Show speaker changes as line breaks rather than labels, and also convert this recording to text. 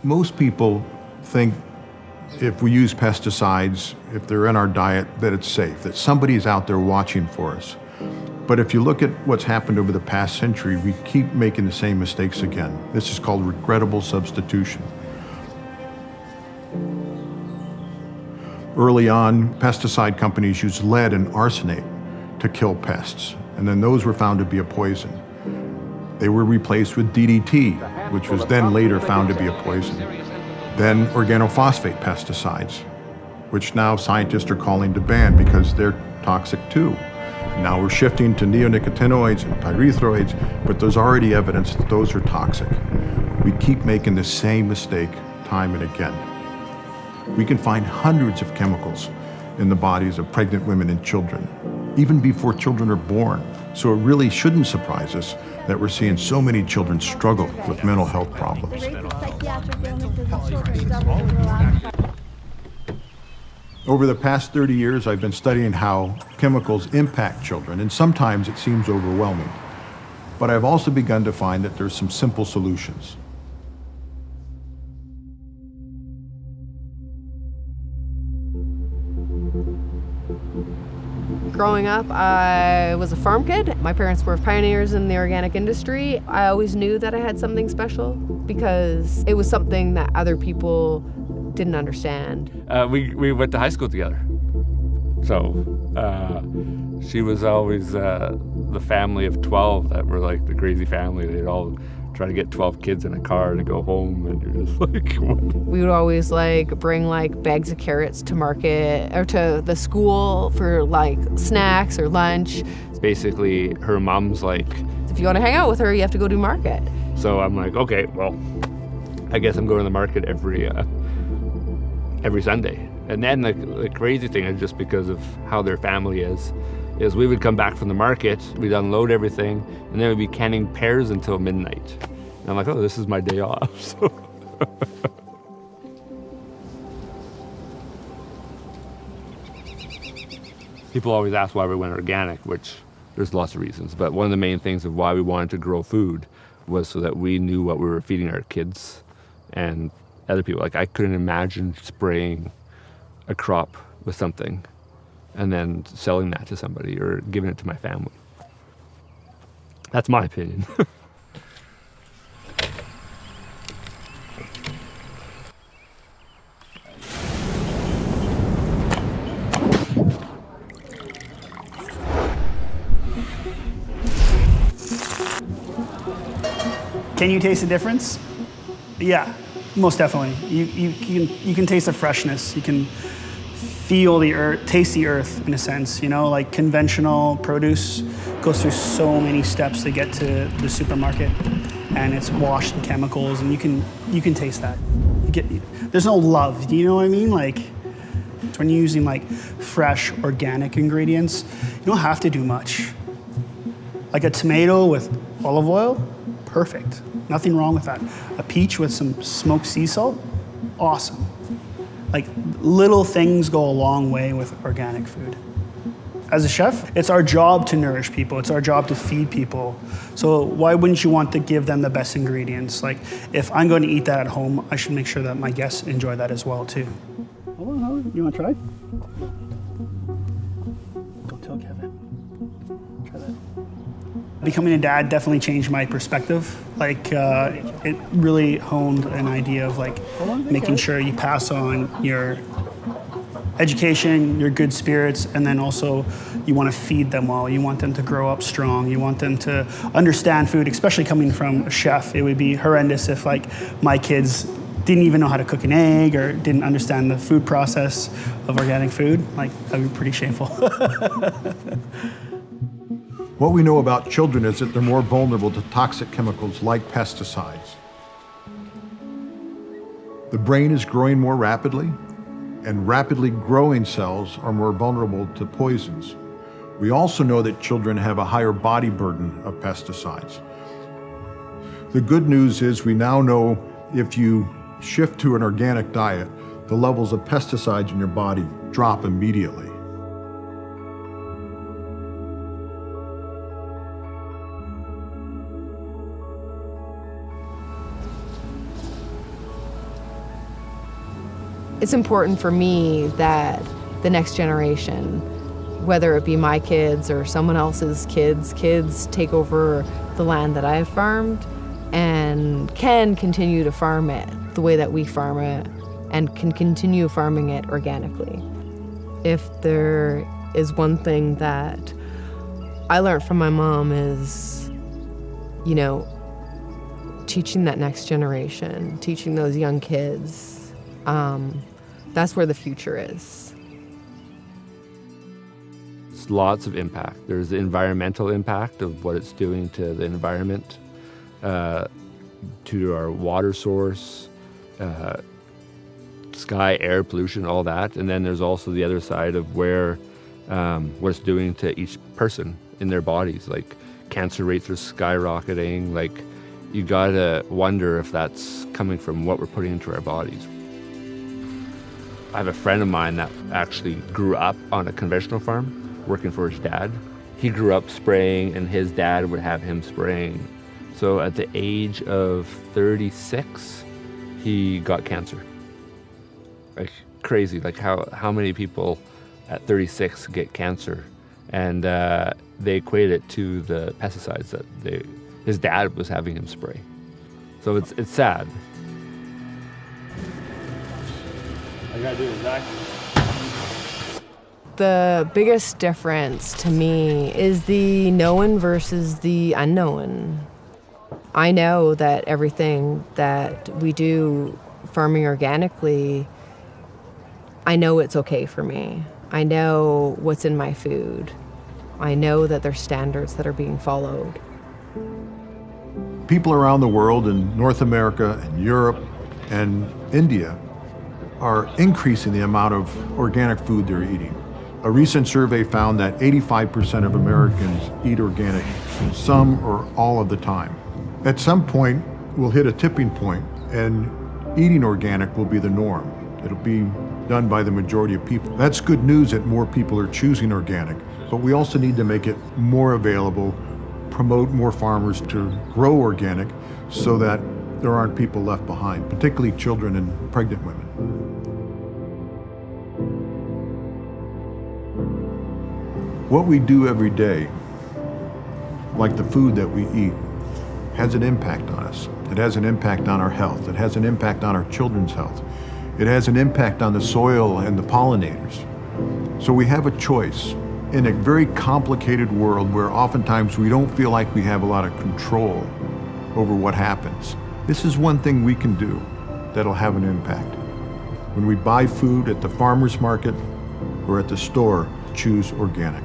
Most people think if we use pesticides, if they're in our diet, that it's safe, that somebody's out there watching for us. But if you look at what's happened over the past century, we keep making the same mistakes again. This is called regrettable substitution. Early on, pesticide companies used lead and arsenate to kill pests, and then those were found to be a poison. They were replaced with DDT, which was then later found to be a poison. Then organophosphate pesticides, which now scientists are calling to ban because they're toxic too. Now we're shifting to neonicotinoids and pyrethroids, but there's already evidence that those are toxic. We keep making the same mistake time and again. We can find hundreds of chemicals in the bodies of pregnant women and children, even before children are born. So it really shouldn't surprise us that we're seeing so many children struggle with mental health problems. Over the past 30 years, I've been studying how chemicals impact children, and sometimes it seems overwhelming. But I've also begun to find that there's some simple solutions.
Growing up, I was a farm kid. My parents were pioneers in the organic industry. I always knew that I had something special because it was something that other people didn't understand.
We went to high school together. So she was always the family of 12 that were like the crazy family. They'd all try to get 12 kids in a car to go home, and you're just like, what?
We would always bring bags of carrots to market or to the school for snacks or lunch.
Basically, her mom's like,
if you want to hang out with her, you have to go do market.
So I'm like, okay, well, I guess I'm going to the market every Sunday. And then the crazy thing is, just because of how their family is we would come back from the market, we'd unload everything, and then we'd be canning pears until midnight. And I'm like, oh, this is my day off. So people always ask why we went organic, which there's lots of reasons. But one of the main things of why we wanted to grow food was so that we knew what we were feeding our kids and other people. Like, I couldn't imagine spraying a crop with something and then selling that to somebody or giving it to my family. That's my opinion.
Can you taste the difference? Yeah, most definitely. You can taste the freshness. You can feel the earth, taste the earth in a sense. Like conventional produce goes through so many steps to get to the supermarket, and it's washed in chemicals, and you can taste that. There's no love. Do you know what I mean? Like when you're using fresh organic ingredients, you don't have to do much. Like a tomato with olive oil, perfect. Nothing wrong with that. A peach with some smoked sea salt, awesome. Little things go a long way with organic food. As a chef, it's our job to nourish people. It's our job to feed people. So why wouldn't you want to give them the best ingredients? If I'm going to eat that at home, I should make sure that my guests enjoy that as well too. Hold on, you want to try? Don't tell Kevin. Try that. Becoming a dad definitely changed my perspective. It really honed an idea of making sure you pass on your education, your good spirits, and then also you want to feed them well. You want them to grow up strong. You want them to understand food, especially coming from a chef. It would be horrendous if my kids didn't even know how to cook an egg or didn't understand the food process of organic food. That would be pretty shameful.
What we know about children is that they're more vulnerable to toxic chemicals like pesticides. The brain is growing more rapidly, and rapidly growing cells are more vulnerable to poisons. We also know that children have a higher body burden of pesticides. The good news is we now know if you shift to an organic diet, the levels of pesticides in your body drop immediately.
It's important for me that the next generation, whether it be my kids or someone else's kids take over the land that I've farmed and can continue to farm it the way that we farm it and can continue farming it organically. If there is one thing that I learned from my mom is, teaching that next generation, teaching those young kids, that's where the future is.
It's lots of impact. There's the environmental impact of what it's doing to the environment, to our water source, sky, air pollution, all that. And then there's also the other side of what it's doing to each person in their bodies. Like cancer rates are skyrocketing. Like you gotta wonder if that's coming from what we're putting into our bodies. I have a friend of mine that actually grew up on a conventional farm, working for his dad. He grew up spraying and his dad would have him spraying. So at the age of 36, he got cancer. Like crazy, like how many people at 36 get cancer? And they equate it to the pesticides that his dad was having him spray. So it's sad. I gotta do exactly.
The biggest difference to me is the known versus the unknown. I know that everything that we do farming organically, I know it's okay for me. I know what's in my food. I know that there's standards that are being followed.
People around the world in North America and Europe and India are increasing the amount of organic food they're eating. A recent survey found that 85% of Americans eat organic some or all of the time. At some point, we'll hit a tipping point and eating organic will be the norm. It'll be done by the majority of people. That's good news that more people are choosing organic, but we also need to make it more available, promote more farmers to grow organic so that there aren't people left behind, particularly children and pregnant women. What we do every day, like the food that we eat, has an impact on us. It has an impact on our health. It has an impact on our children's health. It has an impact on the soil and the pollinators. So we have a choice in a very complicated world where oftentimes we don't feel like we have a lot of control over what happens. This is one thing we can do that'll have an impact. When we buy food at the farmer's market or at the store, choose organic.